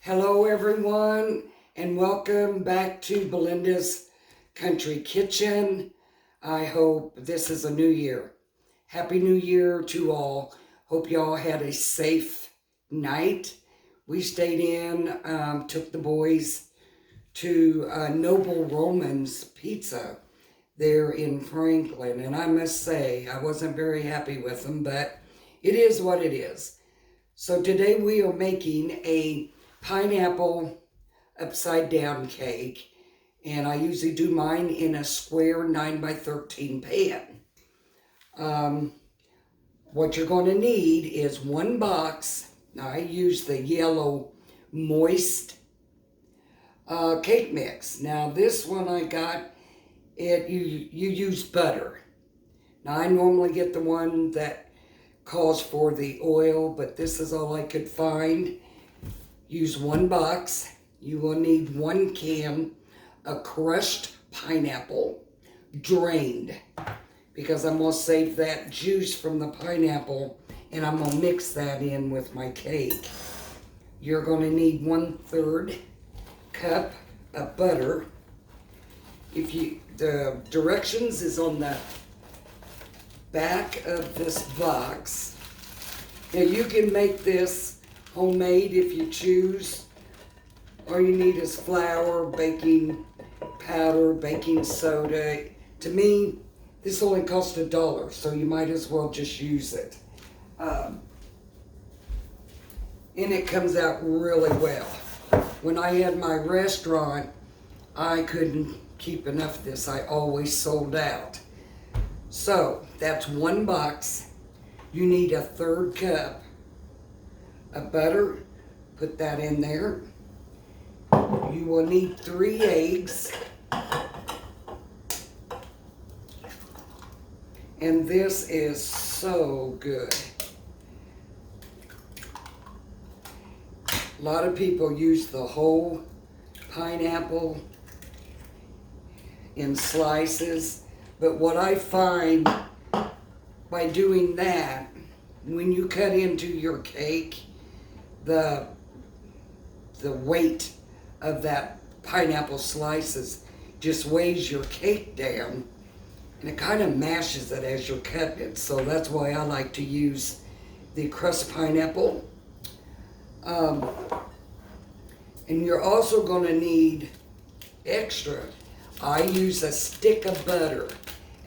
Hello everyone, and welcome back to Belinda's Country Kitchen. I hope this is a new year. Happy New Year to all. Hope y'all had a safe night. We stayed in, took the boys to Noble Roman's Pizza there in Franklin. And I must say, I wasn't very happy with them, but it is what it is. So today we are making a pineapple upside down cake, and I usually do mine in a square 9x13 pan. What you're going to need is one box. Now I use the yellow moist cake mix. Now this one I got, you use butter. Now I normally get the one that calls for the oil, but this is all I could find. Use one box. You will need 1 can of crushed pineapple, drained, because I'm going to save that juice from the pineapple and I'm going to mix that in with my cake. You're going to need 1/3 cup of butter. The directions is on the back of this box. Now you can make this homemade if you choose. All you need is flour, baking powder, baking soda. To me, this only cost $1, so you might as well just use it. And it comes out really well. When I had my restaurant, I couldn't keep enough of this. I always sold out. So that's 1 box. You need 1/3 cup of butter. Put that in there. You will need 3 eggs. And this is so good. A lot of people use the whole pineapple in slices, but what I find by doing that, when you cut into your cake, the weight of that pineapple slices just weighs your cake down, and it kind of mashes it as you're cutting it. So that's why I like to use the crushed pineapple. And you're also going to need extra. I use a stick of butter,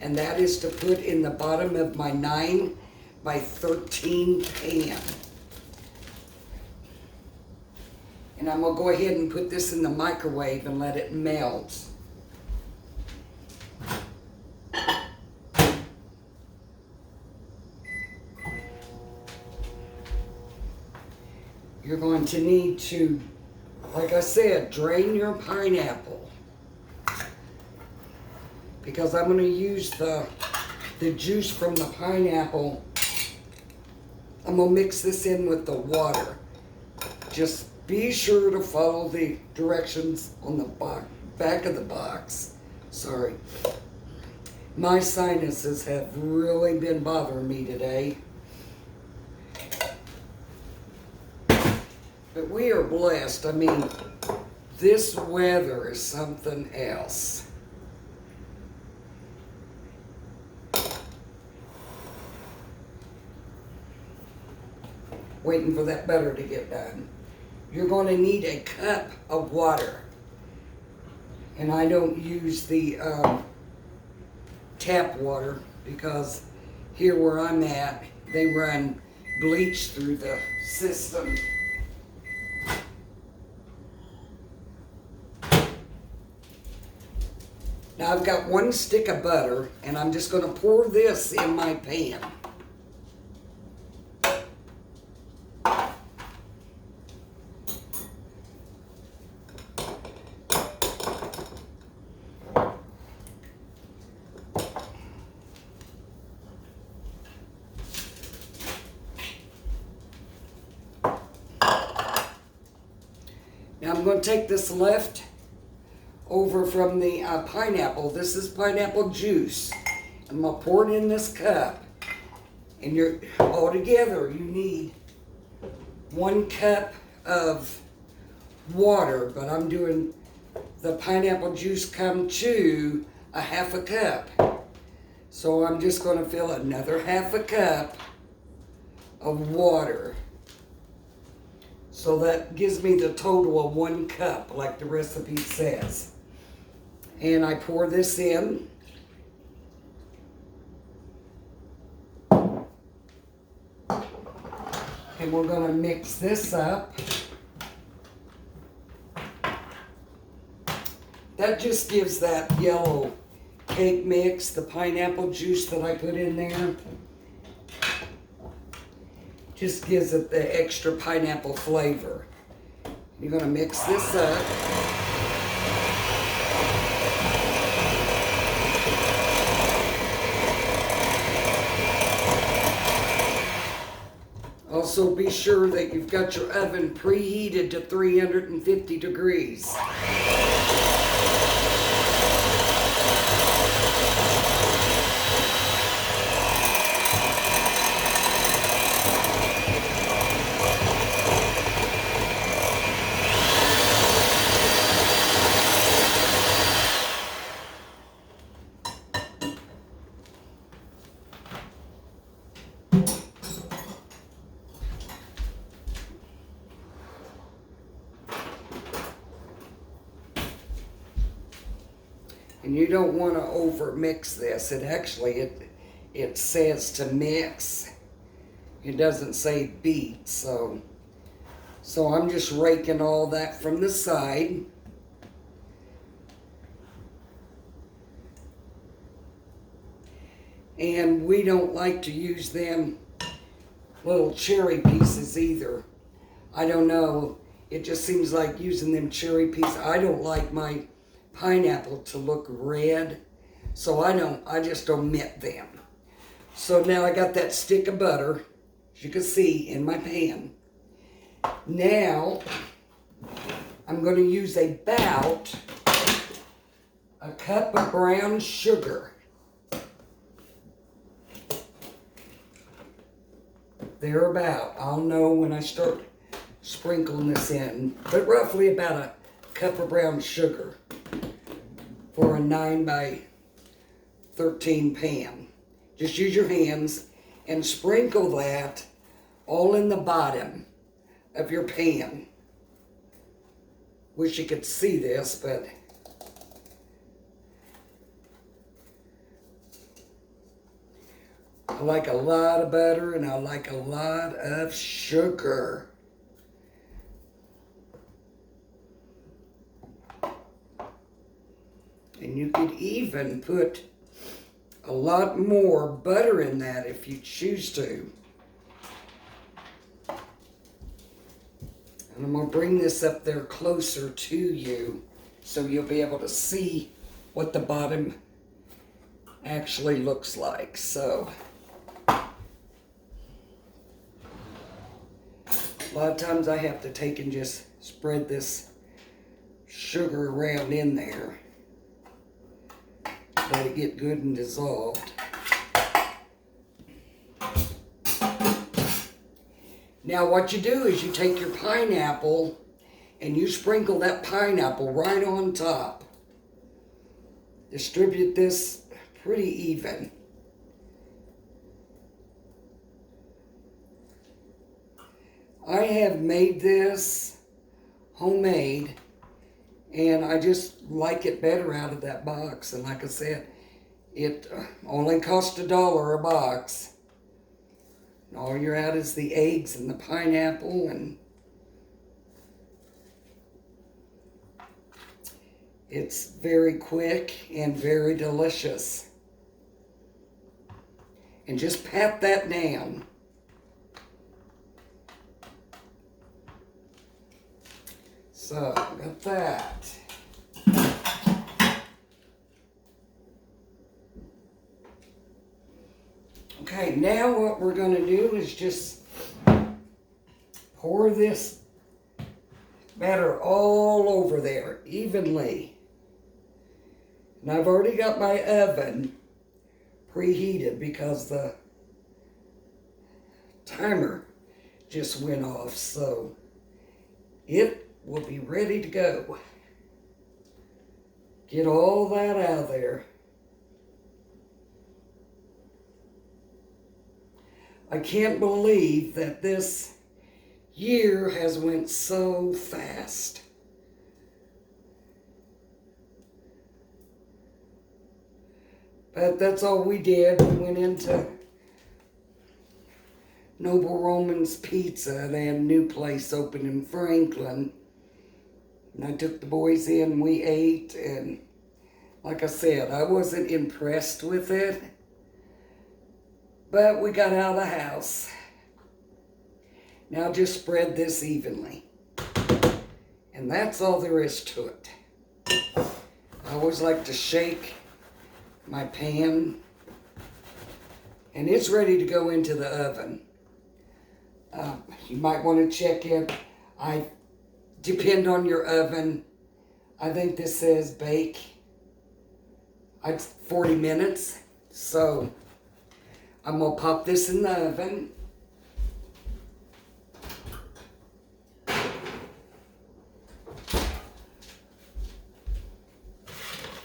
and that is to put in the bottom of my 9x13 pan. And I'm going to go ahead and put this in the microwave and let it melt. You're going to need to, like I said, drain your pineapple, because I'm going to use the juice from the pineapple. I'm going to mix this in with the water. Just be sure to follow the directions on the back of the box. Sorry. My sinuses have really been bothering me today. But we are blessed. I mean, this weather is something else. Waiting for that butter to get done. You're going to need a cup of water. And I don't use the tap water, because here where I'm at, they run bleach through the system. Now I've got 1 stick of butter, and I'm just going to pour this in my pan. Now I'm going to take this left over from the pineapple. This is pineapple juice. I'm going to pour it in this cup. And all together you need 1 cup of water, but I'm doing the pineapple juice come to a half a cup. So I'm just going to fill another half a cup of water. So that gives me the total of 1 cup, like the recipe says. And I pour this in. And we're going to mix this up. That just gives that yellow cake mix, the pineapple juice that I put in there, just gives it the extra pineapple flavor. You're going to mix this up. Also be sure that you've got your oven preheated to 350 degrees. And you don't want to over mix this. It says to mix. It doesn't say beat. So I'm just raking all that from the side. And we don't like to use them little cherry pieces either. I don't know. It just seems like using them cherry pieces. I don't like my pineapple to look red, so I just omit them. So now I got that stick of butter, as you can see, in my pan. Now I'm going to use about a cup of brown sugar. Thereabout. I'll know when I start sprinkling this in, but roughly about a cup of brown sugar for a 9 by 13 pan. Just use your hands and sprinkle that all in the bottom of your pan. Wish you could see this, but I like a lot of butter and I like a lot of sugar. And you could even put a lot more butter in that if you choose to. And I'm going to bring this up there closer to you so you'll be able to see what the bottom actually looks like. So a lot of times I have to take and just spread this sugar around in there. Let it get good and dissolved. Now what you do is you take your pineapple and you sprinkle that pineapple right on top. Distribute this pretty even. I have made this homemade, and I just like it better out of that box. And like I said, it only cost $1 a box. And all you're out is the eggs and the pineapple, and it's very quick and very delicious. And just pat that down. So, got that. Okay, now what we're going to do is just pour this batter all over there evenly. And I've already got my oven preheated because the timer just went off, so it we'll be ready to go. Get all that out of there. I can't believe that this year has went so fast. But that's all we did. We went into Noble Roman's Pizza. They had a new place open in Franklin. And I took the boys in, we ate, and like I said, I wasn't impressed with it. But we got out of the house. Now just spread this evenly. And that's all there is to it. I always like to shake my pan. And it's ready to go into the oven. You might want to check it. Depend on your oven. I think this says bake. It's 40 minutes. So I'm going to pop this in the oven.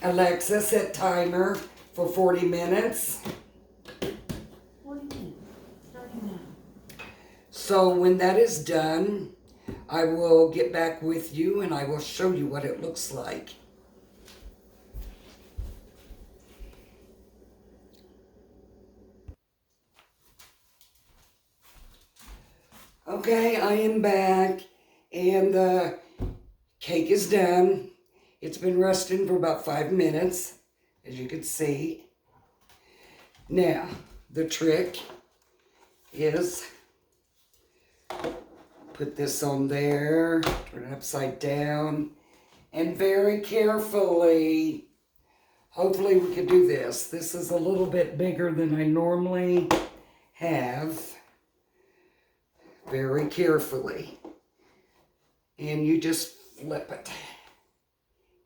Alexa, set timer for 40 minutes. 40 minutes, starting now. So when that is done, I will get back with you and I will show you what it looks like. Okay, I am back and the cake is done. It's been resting for about 5 minutes, as you can see. Now, the trick is put this on there, turn it upside down, and very carefully, hopefully we can do this. This is a little bit bigger than I normally have. Very carefully. And you just flip it.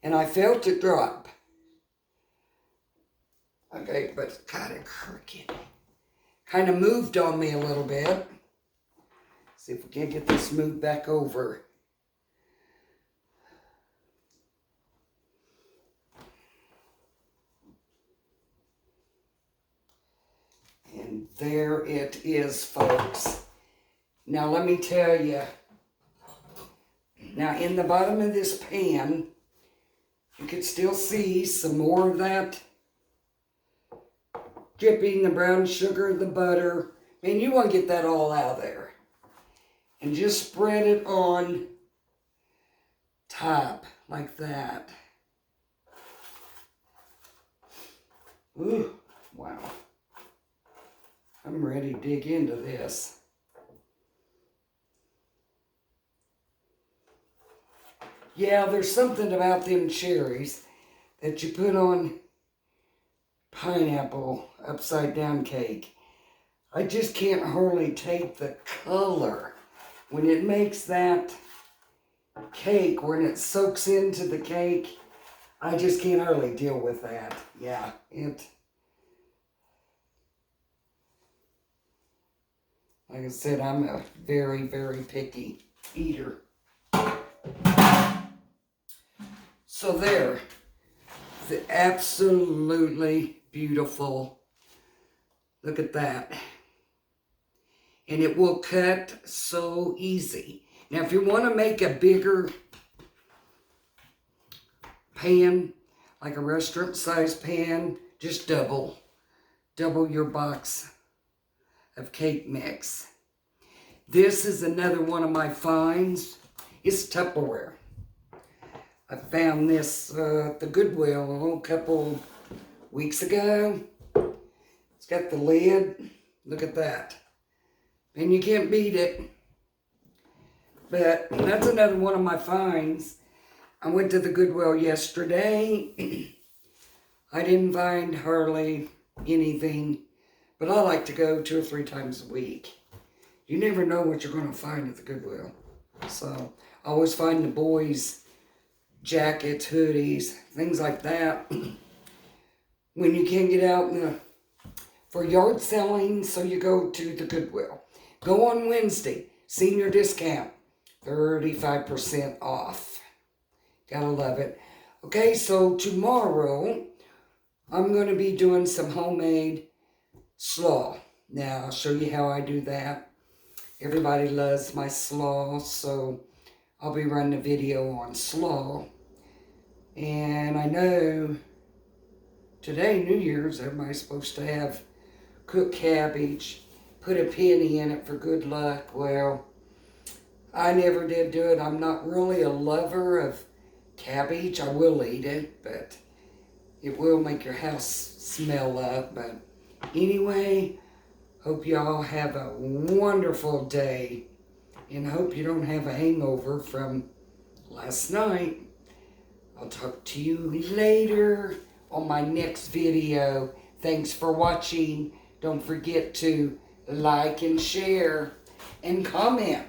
And I felt it drop. Okay, but it's kind of crooked. Kind of moved on me a little bit. See if we can't get this moved back over. And there it is, folks. Now let me tell you. Now in the bottom of this pan, you can still see some more of that dripping, the brown sugar, the butter. Man, you want to get that all out of there. And just spread it on top like that. Ooh, wow. I'm ready to dig into this. Yeah, there's something about them cherries that you put on pineapple upside down cake. I just can't hardly take the color when it makes that cake, when it soaks into the cake. I just can't hardly deal with that. Yeah, like I said, I'm a very, very picky eater. So there, the absolutely beautiful, look at that. And it will cut so easy. Now if you want to make a bigger pan, like a restaurant size pan, just double your box of cake mix. This is another one of my finds. It's Tupperware. I found this at the Goodwill a couple weeks ago. It's got the lid. Look at that. And you can't beat it. But that's another one of my finds. I went to the Goodwill yesterday. I didn't find hardly anything. But I like to go 2 or 3 times a week. You never know what you're going to find at the Goodwill. So I always find the boys' jackets, hoodies, things like that. When you can't get out for yard selling, so you go to the Goodwill. Go on Wednesday, senior discount, 35% off. Gotta love it. Okay, so tomorrow I'm going to be doing some homemade slaw. Now, I'll show you how I do that. Everybody loves my slaw, so I'll be running a video on slaw. And I know today, New Year's, everybody's supposed to have cooked cabbage, put a penny in it for good luck. Well, I never did do it. I'm not really a lover of cabbage. I will eat it, but it will make your house smell up. But anyway, hope y'all have a wonderful day, and hope you don't have a hangover from last night. I'll talk to you later on my next video. Thanks for watching. Don't forget to like and share and comment.